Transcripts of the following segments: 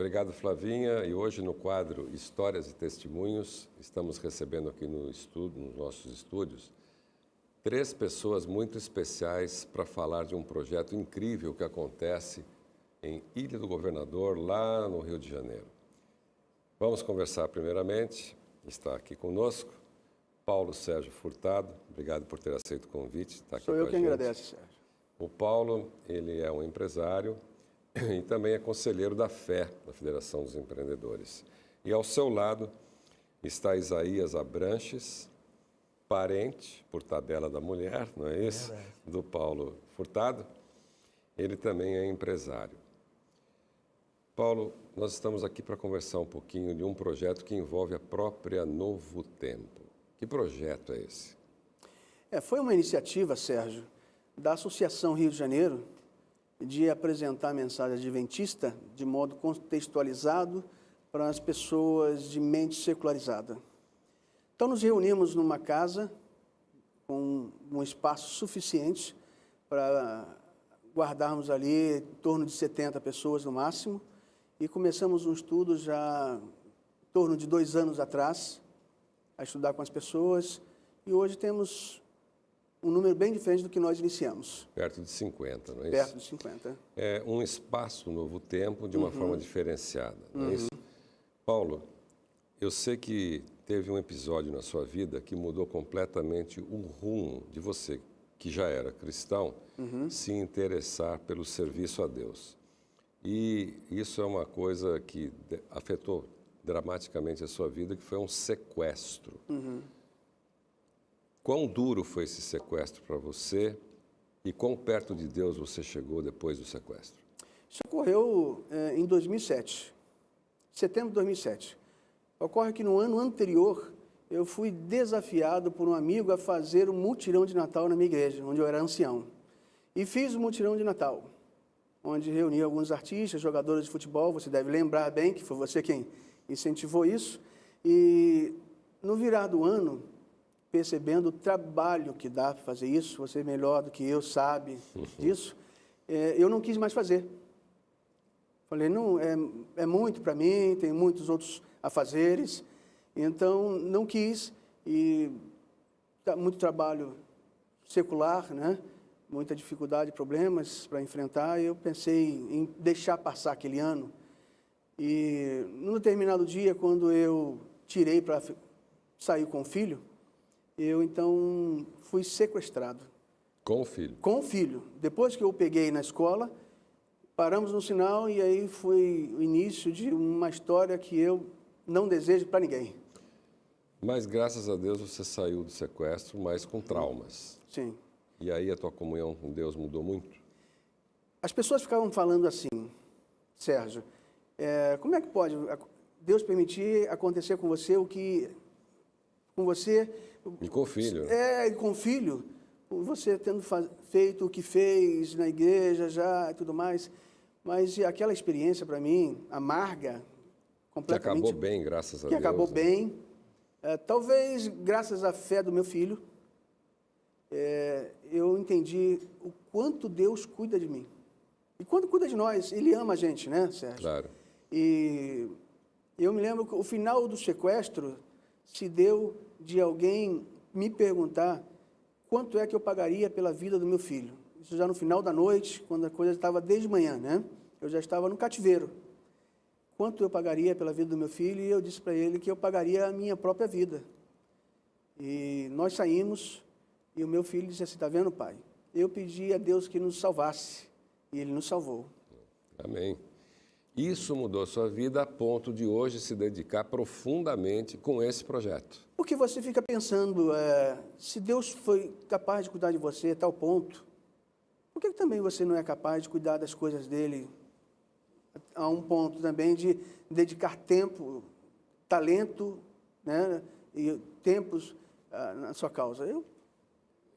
Obrigado, Flavinha. E hoje, no quadro Histórias e Testemunhos, estamos recebendo aqui nos nossos estúdios, 3 pessoas muito especiais para falar de um projeto incrível que acontece em Ilha do Governador, lá no Rio de Janeiro. Vamos conversar primeiramente, está aqui conosco, Paulo Sérgio Furtado. Obrigado por ter aceito o convite. Está aqui Sou eu quem agradece, Sérgio. O Paulo, ele é um empresário e também é conselheiro da FEE, da Federação dos Empreendedores. E ao seu lado está Isaías Abranches, parente, por tabela da mulher, não é isso? Do Paulo Furtado. Ele também é empresário. Paulo, nós estamos aqui para conversar um pouquinho de um projeto que envolve a própria Novo Tempo. Que projeto é esse? Foi uma iniciativa, Sérgio, da Associação Rio de Janeiro de apresentar a mensagem adventista de modo contextualizado para as pessoas de mente secularizada. Então, nos reunimos numa casa com um espaço suficiente para guardarmos ali em torno de 70 pessoas no máximo e começamos um estudo já em torno de 2 anos atrás, a estudar com as pessoas, e hoje temos um número bem diferente do que nós iniciamos. Perto de 50, não é isso? Perto de 50. É um espaço Novo Tempo de uma forma diferenciada, não é isso? Paulo, eu sei que teve um episódio na sua vida que mudou completamente o rumo de você, que já era cristão, se interessar pelo serviço a Deus. E isso é uma coisa que afetou dramaticamente a sua vida, que foi um sequestro. Quão duro foi esse sequestro para você e quão perto de Deus você chegou depois do sequestro? Isso ocorreu em 2007, setembro de 2007. Ocorre que no ano anterior eu fui desafiado por um amigo a fazer um mutirão de Natal na minha igreja, onde eu era ancião. E fiz o mutirão de Natal, onde reuni alguns artistas, jogadores de futebol. Você deve lembrar bem que foi você quem incentivou isso. E no virar do ano, percebendo o trabalho que dá para fazer isso, você melhor do que eu sabe disso, eu não quis mais fazer. Falei, não, é muito para mim, tem muitos outros afazeres, então não quis, e muito trabalho secular, né? Muita dificuldade, problemas para enfrentar, e eu pensei em deixar passar aquele ano. E num determinado dia, quando eu tirei para sair com o filho, eu então fui sequestrado. Com o filho? Com o filho. Depois que eu o peguei na escola, paramos no sinal e aí foi o início de uma história que eu não desejo para ninguém. Mas graças a Deus você saiu do sequestro, mas com traumas. Sim. E aí a tua comunhão com Deus mudou muito? As pessoas ficavam falando assim, Sérgio, como é que pode Deus permitir acontecer com você o que com você... E com o filho. E com o filho, você tendo feito o que fez na igreja já e tudo mais, mas aquela experiência para mim, amarga, completamente... Que acabou bem, graças a Deus. Que acabou bem, talvez graças à fé do meu filho, eu entendi o quanto Deus cuida de mim. E quando cuida de nós, Ele ama a gente, né, Sérgio? Claro. E eu me lembro que o final do sequestro se deu de alguém me perguntar quanto é que eu pagaria pela vida do meu filho. Isso já no final da noite, quando a coisa estava desde manhã, né? Eu já estava no cativeiro. Quanto eu pagaria pela vida do meu filho? E eu disse para ele que eu pagaria a minha própria vida. E nós saímos e o meu filho disse assim, está vendo, pai? Eu pedi a Deus que nos salvasse e Ele nos salvou. Amém. Isso mudou a sua vida a ponto de hoje se dedicar profundamente com esse projeto. Porque você fica pensando, se Deus foi capaz de cuidar de você a tal ponto, por que também você não é capaz de cuidar das coisas dele a um ponto também de dedicar tempo, talento, né, e tempos na sua causa?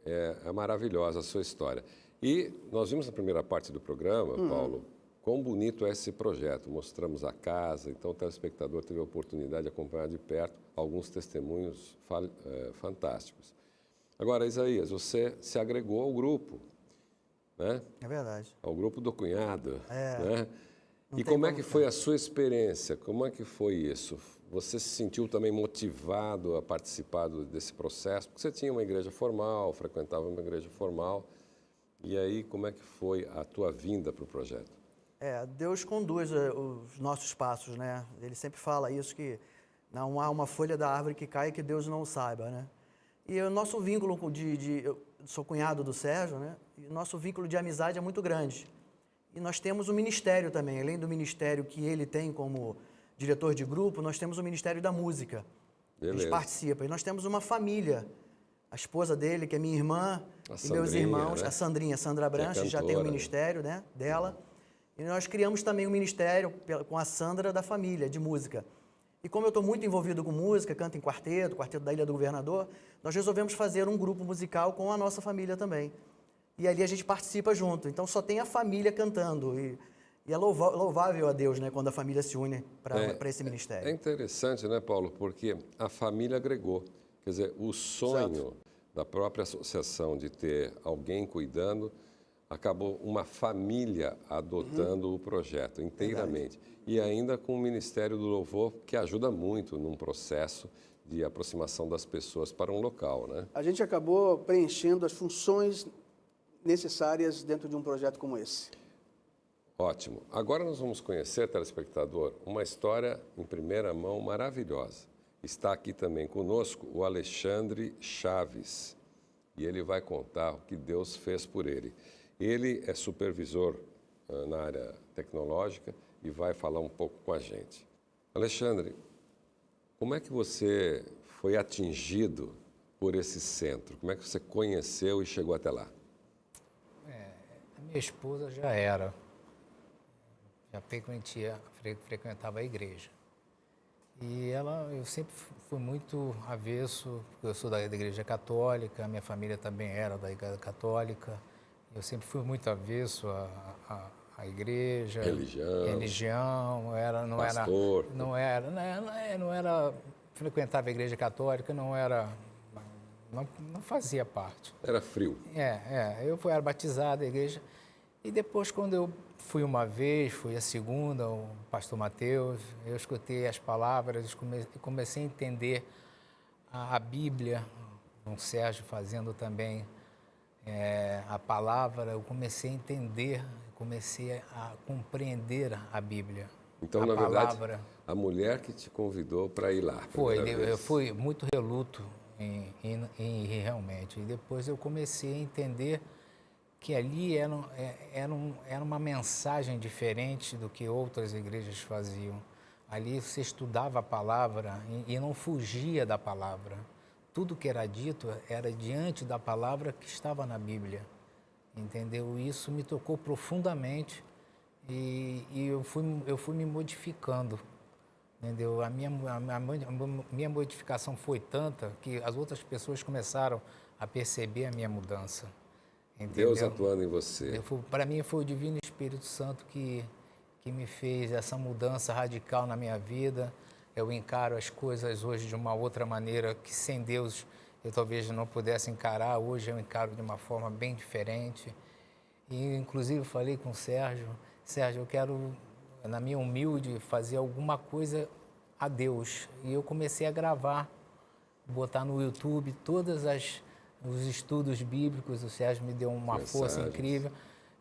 É maravilhosa a sua história. E nós vimos na primeira parte do programa, Paulo, quão bonito é esse projeto. Mostramos a casa, então o telespectador teve a oportunidade de acompanhar de perto alguns testemunhos fantásticos. Agora, Isaías, você se agregou ao grupo, né? É verdade. Ao grupo do cunhado, né? E como é que foi a sua experiência? Como é que foi isso? Você se sentiu também motivado a participar desse processo? Porque você tinha uma igreja formal, frequentava uma igreja formal. E aí, como é que foi a tua vinda para o projeto? Deus conduz os nossos passos, né? Ele sempre fala isso, que não há uma folha da árvore que cai que Deus não saiba, né? E o nosso vínculo eu sou cunhado do Sérgio, né? E o nosso vínculo de amizade é muito grande. E nós temos um ministério também, além do ministério que ele tem como diretor de grupo, nós temos o Ministério da Música. Beleza. A gente participa. E nós temos uma família. A esposa dele, que é minha irmã, e meus irmãos, né? a Sandra Branches, já tem o ministério, né, dela. E nós criamos também um ministério com a Sandra da família, de música. E como eu estou muito envolvido com música, canto em quarteto da Ilha do Governador, nós resolvemos fazer um grupo musical com a nossa família também. E ali a gente participa junto. Então só tem a família cantando. E é louvável a Deus, né, quando a família se une para esse ministério. É interessante, né, Paulo? Porque a família agregou. Quer dizer, o sonho da própria associação de ter alguém cuidando, acabou uma família adotando o projeto inteiramente. Verdade. E ainda com o Ministério do Louvor, que ajuda muito num processo de aproximação das pessoas para um local, né? A gente acabou preenchendo as funções necessárias dentro de um projeto como esse. Ótimo. Agora nós vamos conhecer, telespectador, uma história em primeira mão maravilhosa. Está aqui também conosco o Alexandre Chaves, e ele vai contar o que Deus fez por ele. Ele é supervisor na área tecnológica e vai falar um pouco com a gente. Alexandre, como é que você foi atingido por esse centro? Como é que você conheceu e chegou até lá? A minha esposa já frequentava a igreja. E eu sempre fui muito avesso, porque eu sou da igreja católica, minha família também era da igreja católica. Eu sempre fui muito avesso à igreja. Religião, pastor. Não era, frequentava a igreja católica, não fazia parte. Era frio. Eu era batizado na igreja. E depois, quando eu fui uma vez, fui a segunda, o pastor Mateus, eu escutei as palavras, comecei a entender a Bíblia, com o Sérgio fazendo também a palavra, eu comecei a entender, comecei a compreender a Bíblia. Então, na verdade, a mulher que te convidou para ir lá. Eu fui muito reluto em ir realmente. E depois eu comecei a entender que ali era uma mensagem diferente do que outras igrejas faziam. Ali você estudava a palavra e não fugia da palavra. Tudo que era dito era diante da palavra que estava na Bíblia. Entendeu? Isso me tocou profundamente e eu fui me modificando. Entendeu? A minha modificação foi tanta que as outras pessoas começaram a perceber a minha mudança. Entendeu? Deus atuando em você. Para mim foi o Divino Espírito Santo que me fez essa mudança radical na minha vida. Eu encaro as coisas hoje de uma outra maneira que sem Deus eu talvez não pudesse encarar. Hoje eu encaro de uma forma bem diferente. E inclusive falei com o Sérgio, eu quero, na minha humilde, fazer alguma coisa a Deus. E eu comecei a gravar, botar no YouTube os estudos bíblicos. O Sérgio me deu uma força incrível.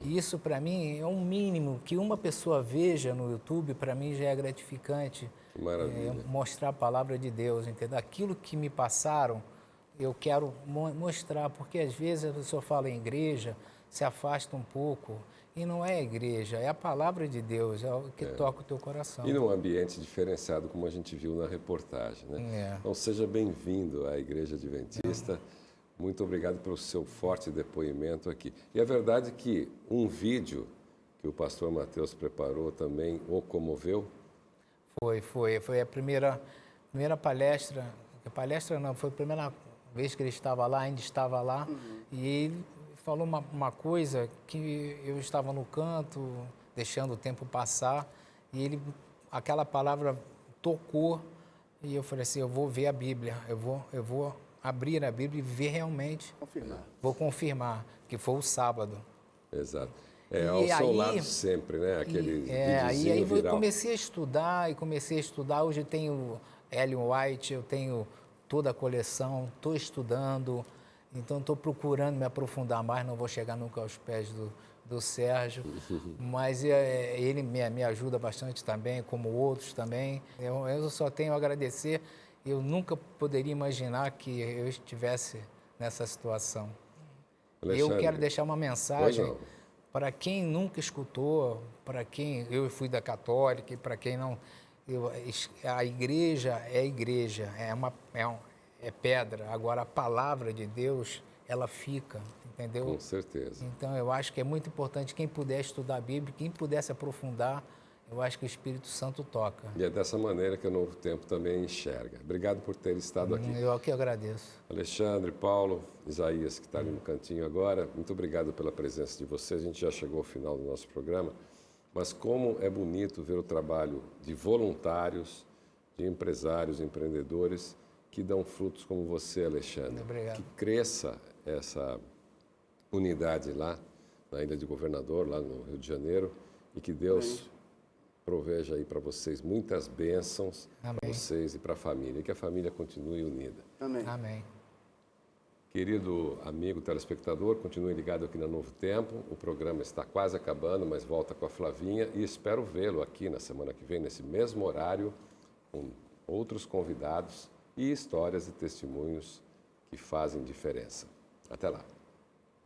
E isso, para mim, é um mínimo. Que uma pessoa veja no YouTube, para mim, já é gratificante. Maravilha. Mostrar a palavra de Deus, entendeu? Aquilo que me passaram, eu quero mostrar, porque às vezes a pessoa fala em igreja, se afasta um pouco, e não é a igreja, é a palavra de Deus, é o que toca o teu coração. E num ambiente diferenciado, como a gente viu na reportagem, né? Então, seja bem-vindo à Igreja Adventista. Muito obrigado pelo seu forte depoimento aqui. E é verdade que um vídeo que o pastor Mateus preparou também o comoveu? Foi a primeira palestra. Palestra não, foi a primeira vez que ele estava lá, ainda estava lá. E ele falou uma coisa que eu estava no canto, deixando o tempo passar, e aquela palavra tocou, e eu falei assim, eu vou ver a Bíblia, eu vou abrir a Bíblia e ver realmente. Confirmar. Vou confirmar, que foi o sábado. Exato. ao E seu aí- lado sempre, né? Aquele aí videozinho eu viral. comecei a estudar. Hoje eu tenho Ellen White, eu tenho toda a coleção, estou estudando, então estou procurando me aprofundar mais, não vou chegar nunca aos pés do Sérgio, mas ele me ajuda bastante também, como outros também. Eu só tenho a agradecer, eu nunca poderia imaginar que eu estivesse nessa situação. Eu Alexandre, quero deixar uma pois mensagem não. para quem nunca escutou, para quem eu fui da católica e para quem não, a igreja, é pedra. Agora a palavra de Deus ela fica, entendeu? Com certeza. Então eu acho que é muito importante quem puder estudar a Bíblia, quem puder se aprofundar, eu acho que o Espírito Santo toca. E é dessa maneira que o Novo Tempo também enxerga. Obrigado por ter estado aqui. Eu que agradeço. Alexandre, Paulo, Isaías, que está ali no cantinho agora, muito obrigado pela presença de vocês. A gente já chegou ao final do nosso programa, mas como é bonito ver o trabalho de voluntários, de empresários, empreendedores que dão frutos como você, Alexandre. Obrigado. Que cresça essa unidade lá na Ilha de Governador, lá no Rio de Janeiro, e que Deus proveja aí para vocês muitas bênçãos, para vocês e para a família, e que a família continue unida. Amém. Amém. Querido amigo telespectador, continue ligado aqui na Novo Tempo. O programa está quase acabando, mas volta com a Flavinha e espero vê-lo aqui na semana que vem, nesse mesmo horário, com outros convidados e histórias e testemunhos que fazem diferença. Até lá.